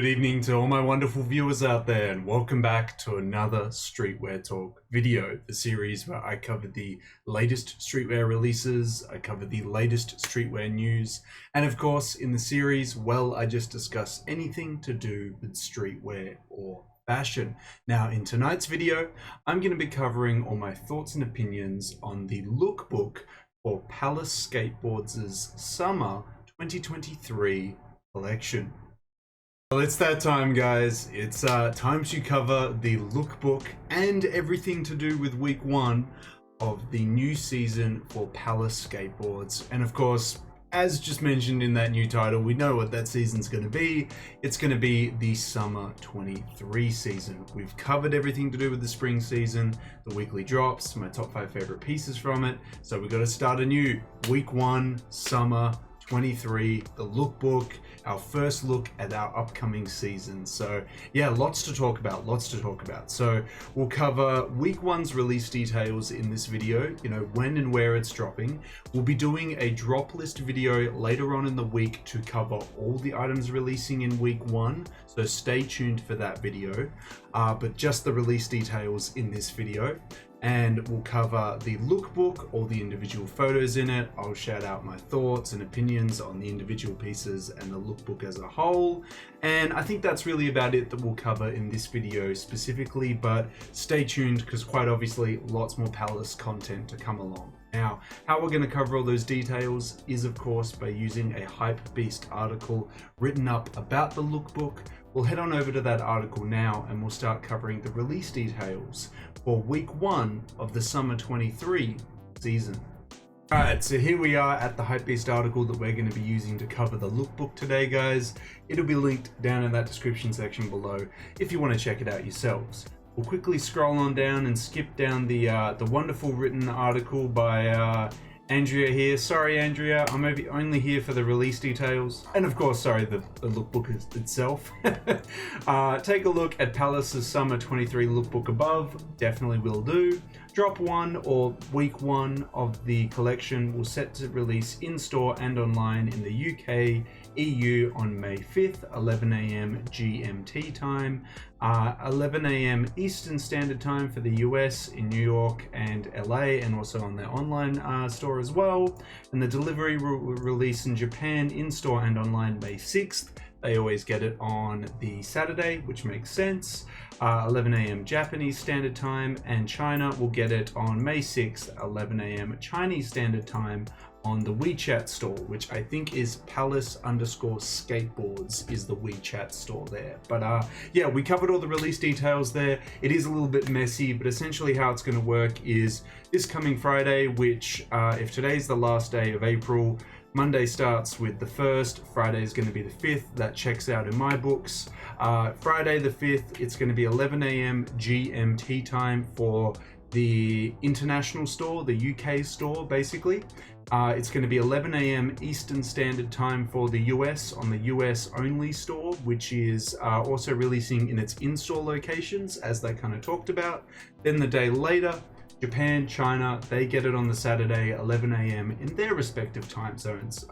Good evening to all my wonderful viewers out there, and welcome back to another Streetwear Talk video, the series where I cover the latest streetwear releases, I cover the latest streetwear news, and of course in the series, well, I just discuss anything to do with streetwear or fashion. Now in tonight's video, I'm going to be covering all my thoughts and opinions on the lookbook for Palace Skateboards' Summer 2023 collection. Well, it's that time, guys. It's time to cover the lookbook and everything to do with week one of the new season for Palace Skateboards. And of course, as just mentioned in that new title, we know what that season's going to be. It's going to be the Summer 23 season. We've covered everything to do with the spring season, the weekly drops, my top 5 favorite pieces from it. So we've got to start anew. Week one, Summer 23, the lookbook, our first look at our upcoming season. So yeah, lots to talk about. So we'll cover week one's release details in this video, you know, when and where it's dropping. We'll be doing a drop list video later on in the week to cover all the items releasing in week one, so stay tuned for that video, but just the release details in this video. And we'll cover the lookbook, all the individual photos in it. I'll shout out my thoughts and opinions on the individual pieces and the lookbook as a whole. And I think that's really about it that we'll cover in this video specifically, but stay tuned because quite obviously lots more Palace content to come along. Now, how we're going to cover all those details is of course by using a Hypebeast article written up about the lookbook. We'll head on over to that article now and we'll start covering the release details for week one of the Summer 23 season. Alright, so here we are at the Hypebeast article that we're going to be using to cover the lookbook today, guys. It'll be linked down in that description section below if you want to check it out yourselves. We'll quickly scroll on down and skip down the wonderful written article by Andrea here. Sorry, Andrea, I'm only here for the release details. And of course, sorry, the lookbook itself. Take a look at Palace's Summer 23 lookbook above. Definitely will do. Drop one or week one of the collection will set to release in-store and online in the UK, EU on May 5th, 11 AM GMT time, 11 AM Eastern Standard Time for the US in New York and LA, and also on their online store as well. And the delivery will release in Japan in-store and online May 6th. They always get it on the Saturday, which makes sense. 11 AM Japanese Standard Time, and China will get it on May 6th, 11 AM Chinese Standard Time on the WeChat store, which I think is Palace_Skateboards is the WeChat store there. But yeah, we covered all the release details there. It is a little bit messy, but essentially how it's going to work is this coming Friday, which if today's the last day of April, Monday starts with the 1st, Friday is going to be the 5th, that checks out in my books. Friday the 5th, it's going to be 11 AM GMT time for the international store, the UK store basically. It's going to be 11 AM Eastern Standard Time for the US on the US only store, which is also releasing in its in-store locations as they kind of talked about. Then the day later, Japan, China, they get it on the Saturday, 11 AM in their respective time zones.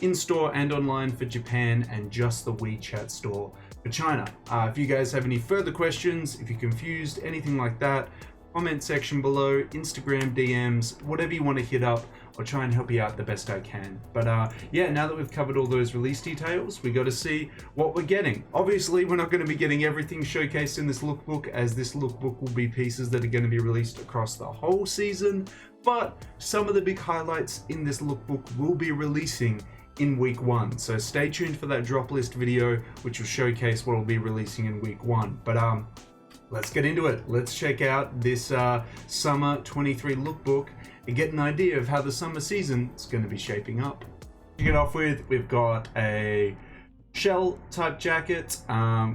In-store and online for Japan, and just the WeChat store for China. If you guys have any further questions, if you're confused, anything like that, comment section below, Instagram DMs, whatever you want to hit up. I'll try and help you out the best I can. But yeah, now that we've covered all those release details, we got to see what we're getting. Obviously, we're not going to be getting everything showcased in this lookbook, as this lookbook will be pieces that are going to be released across the whole season. But some of the big highlights in this lookbook will be releasing in week one. So stay tuned for that drop list video, which will showcase what will be releasing in week one. But let's get into it. Let's check out this Summer 23 lookbook and get an idea of how the summer season is going to be shaping up. To get off with, we've got a shell type jacket.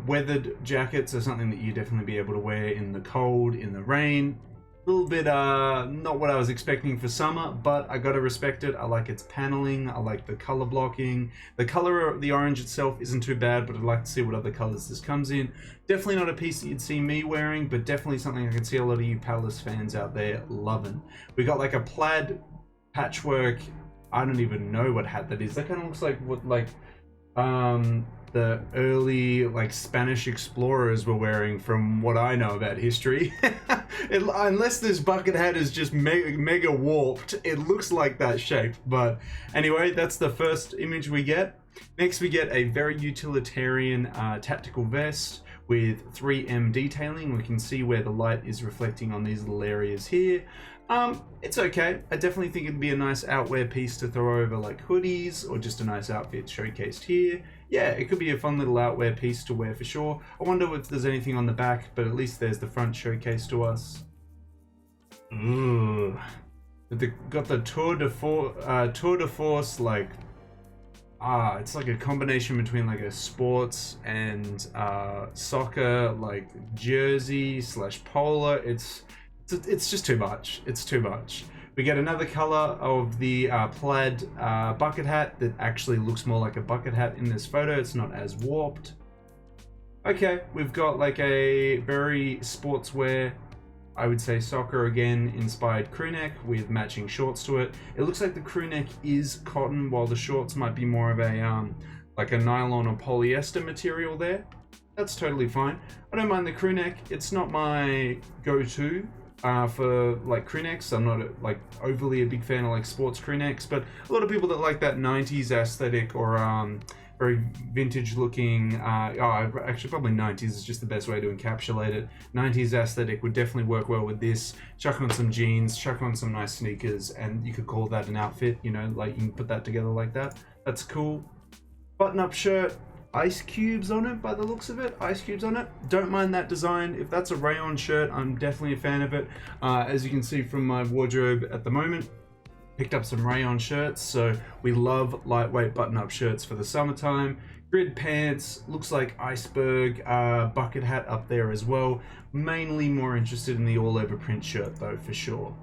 Weathered jackets are something that you definitely be able to wear in the cold, in the rain. A little bit not what I was expecting for summer, but I gotta respect it. I like its paneling, I like the color blocking. The color of the orange itself isn't too bad, but I'd like to see what other colors this comes in. Definitely not a piece that you'd see me wearing, but definitely something I can see a lot of you Palace fans out there loving. We got like a plaid patchwork, I don't even know what hat that is. That kind of looks like what, like the early like Spanish explorers were wearing, from what I know about history. Unless this bucket hat is just mega warped, it looks like that shape. But anyway, that's the first image we get. Next we get a very utilitarian tactical vest with 3M detailing. We can see where the light is reflecting on these little areas here. It's okay. I definitely think it'd be a nice outwear piece to throw over like hoodies, or just a nice outfit showcased here. Yeah, it could be a fun little outwear piece to wear for sure. I wonder if there's anything on the back, but at least there's the front showcase to us. Ooh. Got the Tour de Force, like, it's like a combination between like a sports and soccer, like jersey / polo. It's just too much. It's too much. We get another color of the plaid bucket hat that actually looks more like a bucket hat in this photo. It's not as warped. Okay, we've got like a very sportswear, I would say soccer again, inspired crew neck with matching shorts to it. It looks like the crew neck is cotton, while the shorts might be more of a like a nylon or polyester material there. That's totally fine. I don't mind the crew neck. It's not my go-to for like crew necks. I'm not like overly a big fan of like sports crew necks, but a lot of people that like that 90s aesthetic, or very vintage looking, actually probably 90s is just the best way to encapsulate it. 90s aesthetic would definitely work well with this. Chuck on some jeans, chuck on some nice sneakers, and you could call that an outfit, you know, like you can put that together like that. That's cool. Button-up shirt, ice cubes on it by the looks of it. Ice cubes on it. Don't mind that design. If that's a rayon shirt, I'm definitely a fan of it. As you can see from my wardrobe at the moment, picked up some rayon shirts, so we love lightweight button-up shirts for the summertime. Grid pants, looks like iceberg, bucket hat up there as well. Mainly more interested in the all-over print shirt though, for sure.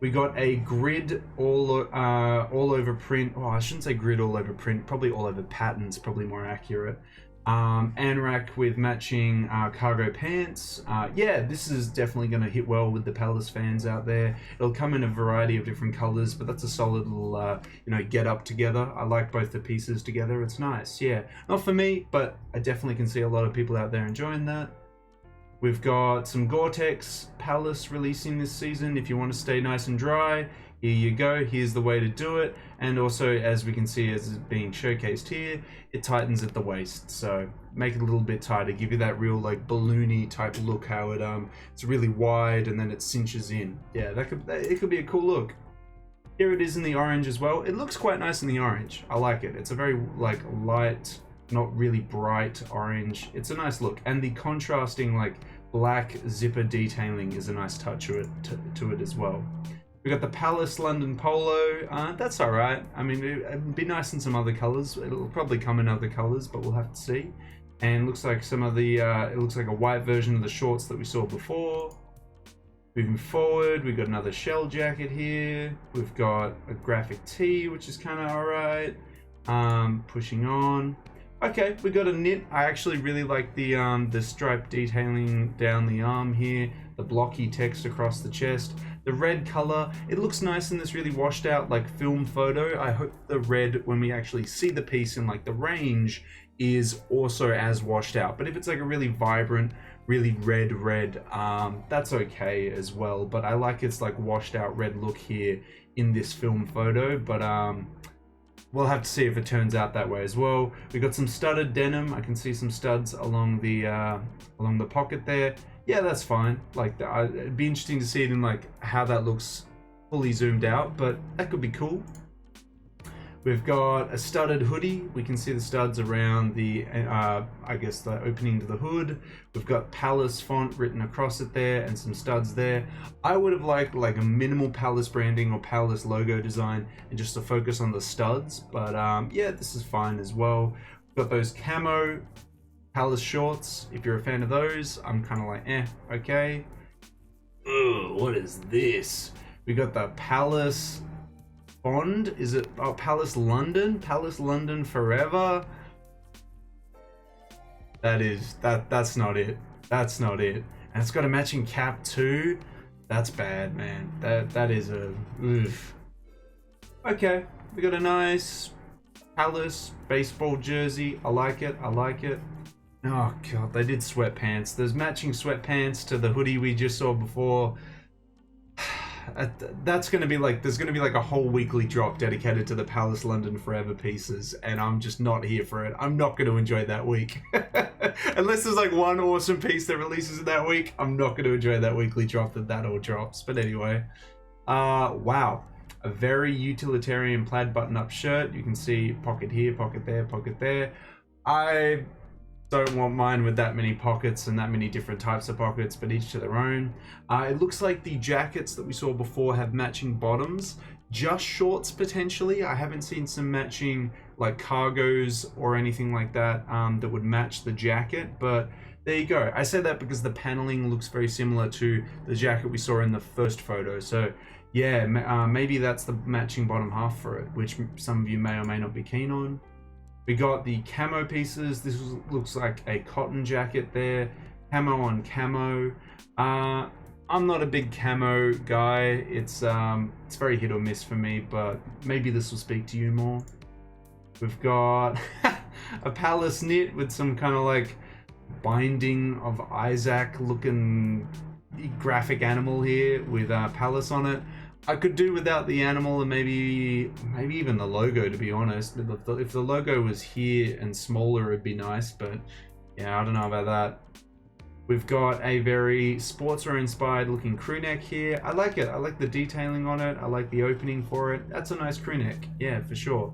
We got a grid all over print. Oh, I shouldn't say grid all over print. Probably all over patterns. Probably more accurate. Anorak with matching cargo pants. Yeah, this is definitely going to hit well with the Palace fans out there. It'll come in a variety of different colors, but that's a solid little, you know, get up together. I like both the pieces together. It's nice. Yeah, not for me, but I definitely can see a lot of people out there enjoying that. We've got some Gore-Tex Palace releasing this season. If you want to stay nice and dry, here you go. Here's the way to do it. And also, as we can see, as it's being showcased here, it tightens at the waist. So make it a little bit tighter, give you that real like balloony type look. How it's really wide and then it cinches in. Yeah, it could be a cool look. Here it is in the orange as well. It looks quite nice in the orange. I like it. It's a very like light, not really bright orange. It's a nice look, and the contrasting like black zipper detailing is a nice touch to it as well. We got the Palace London Polo. That's all right. I mean, it'd be nice in some other colors. It'll probably come in other colors, but we'll have to see. And looks like some of the it looks like a white version of the shorts that we saw before. Moving forward, we've got another shell jacket here. We've got a graphic tee, which is kind of all right. Pushing on. Okay, we got a knit. I actually really like the stripe detailing down the arm here, the blocky text across the chest. The red color, it looks nice in this really washed out like film photo. I hope the red, when we actually see the piece in like the range, is also as washed out. But if it's like a really vibrant, really red, that's okay as well. But I like its like washed out red look here in this film photo. But we'll have to see if it turns out that way as well. We got some studded denim. I can see some studs along the pocket there. Yeah, that's fine. Like, it'd be interesting to see it in like how that looks fully zoomed out, but that could be cool. We've got a studded hoodie. We can see the studs around the, I guess the opening to the hood. We've got Palace font written across it there and some studs there. I would have liked like a minimal Palace branding or Palace logo design and just to focus on the studs. But yeah, this is fine as well. We've got those camo Palace shorts. If you're a fan of those, I'm kind of like, okay. Ugh, what is this? We got the Palace Bond. Is it Palace London? Palace London Forever? That's not it. That's not it. And it's got a matching cap too. That's bad, man. That is a oof. Okay, we got a nice Palace baseball jersey. I like it. I like it. Oh god, they did sweatpants. There's matching sweatpants to the hoodie we just saw before. That's gonna be like, there's gonna be like a whole weekly drop dedicated to the Palace London Forever pieces, and I'm just not here for it. I'm not gonna enjoy that week. Unless there's like one awesome piece that releases in that week, I'm not gonna enjoy that weekly drop that all drops. But anyway, wow. A very utilitarian plaid button-up shirt. You can see pocket here, pocket there, pocket there. I don't want mine with that many pockets and that many different types of pockets, but each to their own. It looks like the jackets that we saw before have matching bottoms, just shorts potentially. I haven't seen some matching like cargos or anything like that that would match the jacket, but there you go. I say that because the paneling looks very similar to the jacket we saw in the first photo. So yeah, maybe that's the matching bottom half for it, which some of you may or may not be keen on. We got the camo pieces. This looks like a cotton jacket there. Camo on camo. I'm not a big camo guy. It's very hit or miss for me, but maybe this will speak to you more. We've got a Palace knit with some kind of like binding of Isaac looking graphic animal here with Palace on it. I could do without the animal and maybe even the logo, to be honest. If the logo was here and smaller, it'd be nice, but yeah, I don't know about that. We've got a very sportswear inspired looking crew neck here. I like it. I like the detailing on it. I like the opening for it. That's a nice crew neck. Yeah, for sure.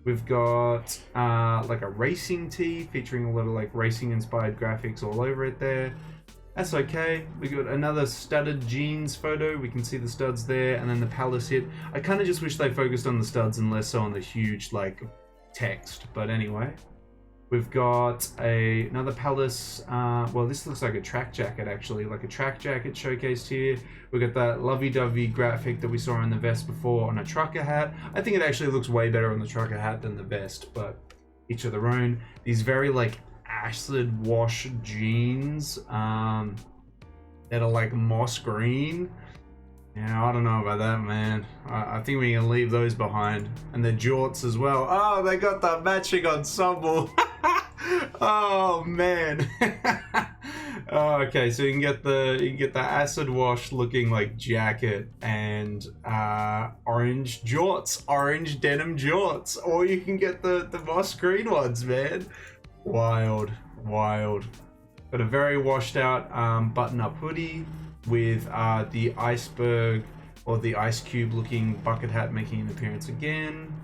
We've got like a racing tee featuring a lot of like racing inspired graphics all over it there. That's okay. We got another studded jeans photo. We can see the studs there, and then the Palace hit. I kind of just wish they focused on the studs and less so on the huge like text. But anyway, we've got another Palace. Well, this looks like a track jacket actually, like a track jacket showcased here. We got that lovey-dovey graphic that we saw on the vest before on a trucker hat. I think it actually looks way better on the trucker hat than the vest, but each of their own. These very like acid wash jeans that are like moss green. Yeah, I don't know about that, man. I think we can leave those behind. And the jorts as well. Oh, they got the matching ensemble. Oh man. Oh, okay, so you can get the acid wash looking like jacket and orange jorts, orange denim jorts, or you can get the moss green ones, man. Wild. Got a very washed out button-up hoodie with the iceberg or the ice cube looking bucket hat making an appearance again.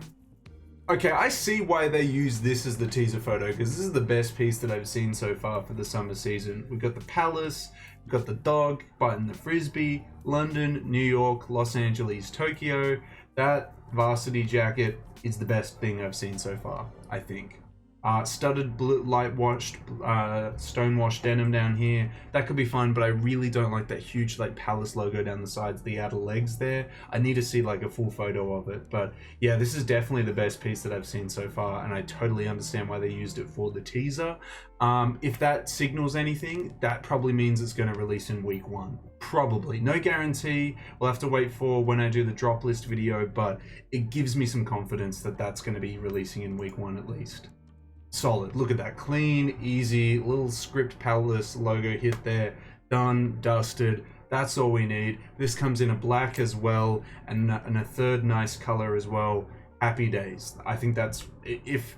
Okay, I see why they use this as the teaser photo, because this is the best piece that I've seen so far for the summer season. We've got the Palace, we've got the dog biting the frisbee, London, New York, Los Angeles, Tokyo. That varsity jacket is the best thing I've seen so far, I think. Studded blue, light washed, stone washed denim down here. That could be fun, but I really don't like that huge like Palace logo down the sides, the outer legs there. I need to see like a full photo of it. But yeah, this is definitely the best piece that I've seen so far, and I totally understand why they used it for the teaser. If that signals anything, that probably means it's going to release in week 1. Probably. No guarantee. We'll have to wait for when I do the drop list video, but it gives me some confidence that that's going to be releasing in week 1 at least. Solid. Look at that. Clean, easy, little script Palace logo hit there. Done, dusted. That's all we need. This comes in a black as well, and a third nice color as well. Happy days. I think that's, if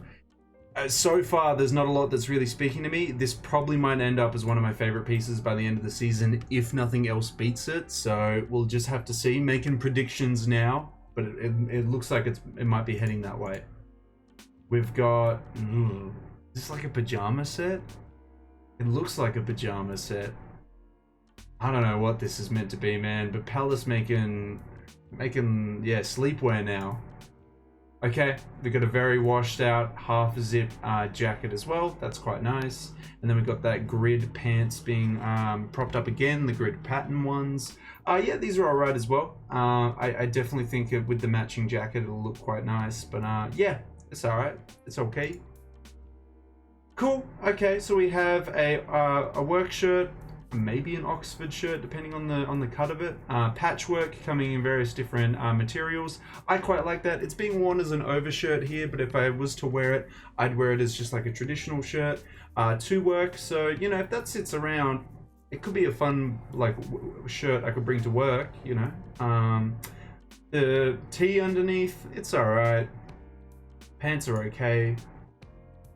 so far there's not a lot that's really speaking to me, this probably might end up as one of my favorite pieces by the end of the season, if nothing else beats it. So we'll just have to see. Making predictions now, but it looks like it might be heading that way. We've got, is this like a pajama set? It looks like a pajama set. I don't know what this is meant to be, man, but Palace making yeah, sleepwear now. Okay, we've got a very washed out half zip jacket as well. That's quite nice. And then we've got that grid pants being propped up again, the grid pattern ones. Yeah, these are all right as well. I definitely think with the matching jacket, it'll look quite nice, but yeah. It's alright. It's okay. Cool. Okay, so we have a work shirt, maybe an Oxford shirt, depending on the cut of it. Patchwork coming in various different materials. I quite like that. It's being worn as an overshirt here, but if I was to wear it, I'd wear it as just like a traditional shirt to work. So, you know, if that sits around, it could be a fun like shirt I could bring to work, you know. The tee underneath, it's alright. Pants are okay.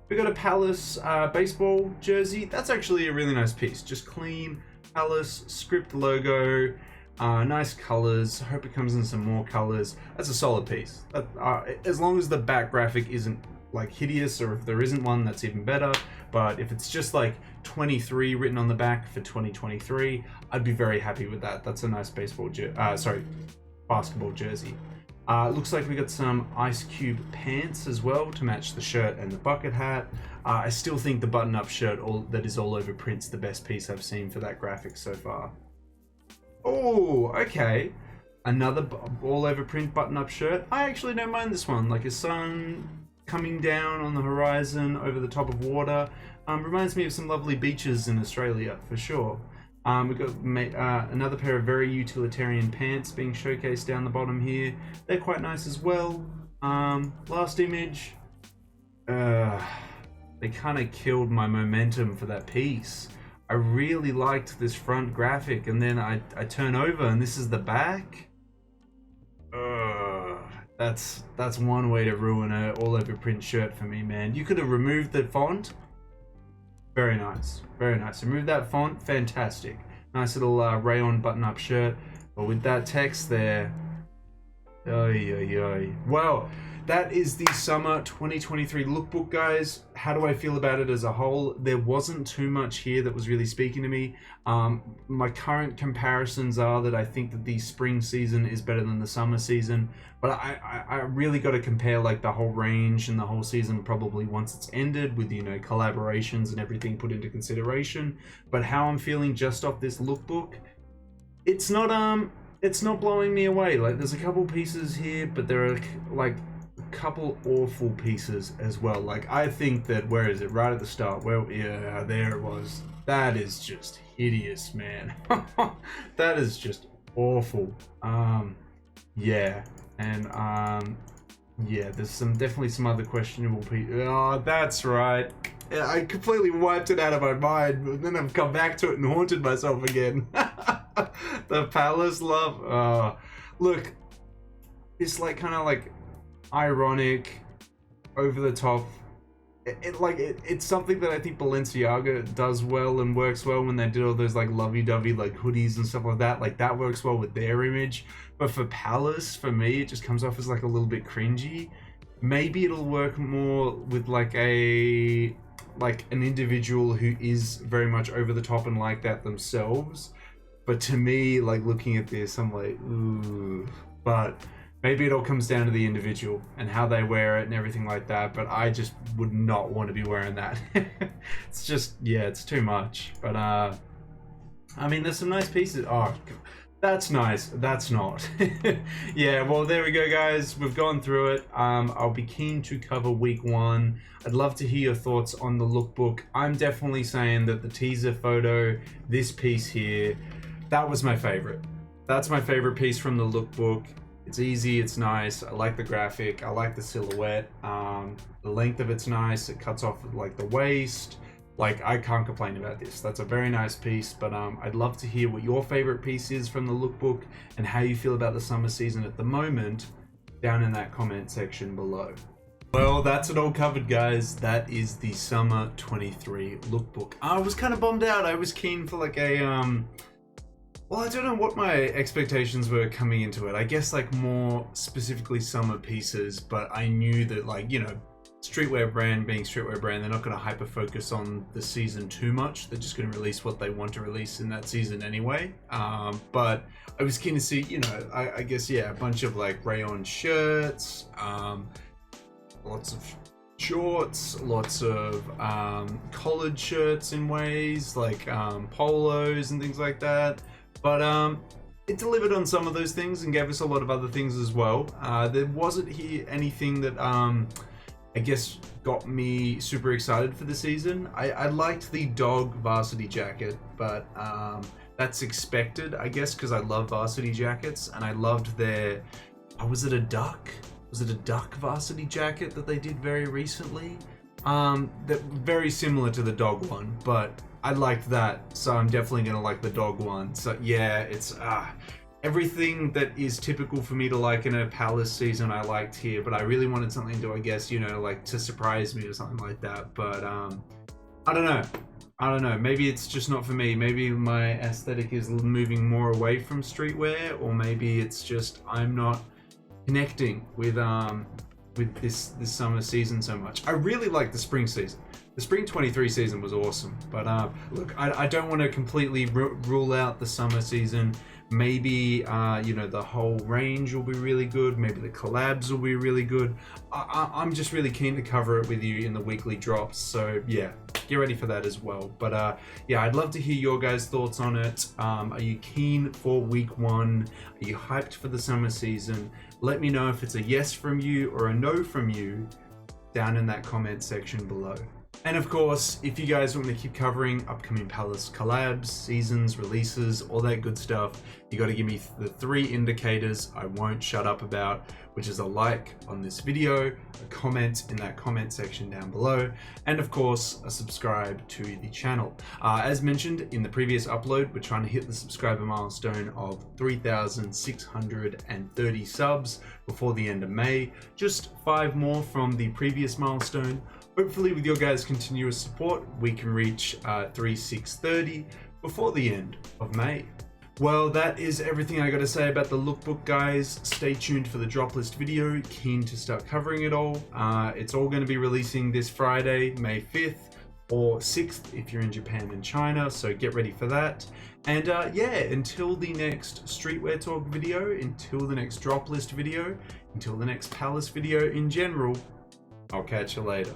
We got a Palace baseball jersey. That's actually a really nice piece. Just clean, Palace, script logo, nice colors. Hope it comes in some more colors. That's a solid piece. As long as the back graphic isn't like hideous, or if there isn't one, that's even better. But if it's just like 23 written on the back for 2023, I'd be very happy with that. That's a nice basketball jersey. Looks like we got some Ice Cube pants as well to match the shirt and the bucket hat. I still think the button-up shirt that is all over print's the best piece I've seen for that graphic so far. Oh, okay. Another all over print button-up shirt. I actually don't mind this one. Like a sun coming down on the horizon over the top of water. Reminds me of some lovely beaches in Australia for sure. We've got another pair of very utilitarian pants being showcased down the bottom here. They're quite nice as well. Last image. They kind of killed my momentum for that piece. I really liked this front graphic, and then I turn over and this is the back. That's one way to ruin a all over print shirt for me, man. You could have removed the font. Very nice, very nice. Remove that font, fantastic. Nice little rayon button-up shirt, but with that text there, well, that is the summer 2023 lookbook, guys. How do I feel about it as a whole? There wasn't too much here that was really speaking to me. My current comparisons are that I think that the spring season is better than the summer season, but I really got to compare like the whole range and the whole season probably once it's ended, with, you know, collaborations and everything put into consideration. But how I'm feeling just off this lookbook, it's not blowing me away. Like, there's a couple pieces here, but there are like couple awful pieces as well. Like, I think that, where is it, right at the start, well, yeah, there it was. That is just hideous, man. That is just awful. Yeah, and yeah, there's definitely some other questionable pieces. Oh, that's right, I completely wiped it out of my mind, but then I've come back to it and haunted myself again. The Palace love. Look, it's like kind of like ironic, over the top. It's something that I think Balenciaga does well and works well when they did all those like lovey-dovey like hoodies and stuff like that. Like, that works well with their image. But for Palace, for me, it just comes off as like a little bit cringy. Maybe it'll work more with like an individual who is very much over the top and like that themselves. But to me, like, looking at this, I'm like, ooh. But maybe it all comes down to the individual and how they wear it and everything like that. But I just would not want to be wearing that. It's just, yeah, it's too much. But I mean, there's some nice pieces. Oh, that's nice. That's not. Yeah, well, there we go, guys. We've gone through it. I'll be keen to cover week 1. I'd love to hear your thoughts on the lookbook. I'm definitely saying that the teaser photo, this piece here, that was my favorite. That's my favorite piece from the lookbook. It's easy, it's nice. I like the graphic. I like the silhouette. The length of it's nice. It cuts off like the waist. Like, I can't complain about this. That's a very nice piece. But I'd love to hear what your favorite piece is from the lookbook and how you feel about the summer season at the moment down in that comment section below. Well, that's it all covered, guys. That is the summer 23 lookbook. I was kind of bummed out. I was keen for like a well, I don't know what my expectations were coming into it. I guess like more specifically summer pieces, but I knew that, like, you know, streetwear brand being streetwear brand, they're not going to hyper focus on the season too much. They're just going to release what they want to release in that season anyway. But I was keen to see, you know, I guess, yeah, a bunch of like rayon shirts, lots of shorts, lots of collared shirts in ways, like polos and things like that. But it delivered on some of those things and gave us a lot of other things as well. There wasn't here anything that I guess got me super excited for the season. I liked the dog varsity jacket, but that's expected, I guess, because I love varsity jackets, and I loved their, was it a duck? Was it a duck varsity jacket that they did very recently? That very similar to the dog one, but I liked that, so I'm definitely gonna like the dog one. So yeah, it's everything that is typical for me to like in a Palace season I liked here, but I really wanted something to, I guess, you know, like to surprise me or something like that. But I don't know, maybe it's just not for me. Maybe my aesthetic is moving more away from streetwear, or maybe it's just I'm not connecting with this summer season so much. I really like the spring season. The spring 23 season was awesome, but look, I don't want to completely rule out the summer season. Maybe you know, the whole range will be really good. Maybe the collabs will be really good. I'm just really keen to cover it with you in the weekly drops. So yeah, get ready for that as well. But yeah, I'd love to hear your guys' thoughts on it. Are you keen for week 1? Are you hyped for the summer season? Let me know if it's a yes from you or a no from you down in that comment section below. And of course, if you guys want me to keep covering upcoming Palace collabs, seasons, releases, all that good stuff, you got to give me the 3 indicators I won't shut up about, which is a like on this video, a comment in that comment section down below, and of course, a subscribe to the channel. As mentioned in the previous upload, we're trying to hit the subscriber milestone of 3,630 subs before the end of May. Just 5 more from the previous milestone. Hopefully with your guys' continuous support, we can reach 3,630 before the end of May. Well, that is everything I got to say about the lookbook, guys. Stay tuned for the drop list video. Keen to start covering it all. It's all going to be releasing this Friday, May 5th or 6th if you're in Japan and China, so get ready for that. And yeah, until the next Streetwear Talk video, until the next drop list video, until the next Palace video in general, I'll catch you later.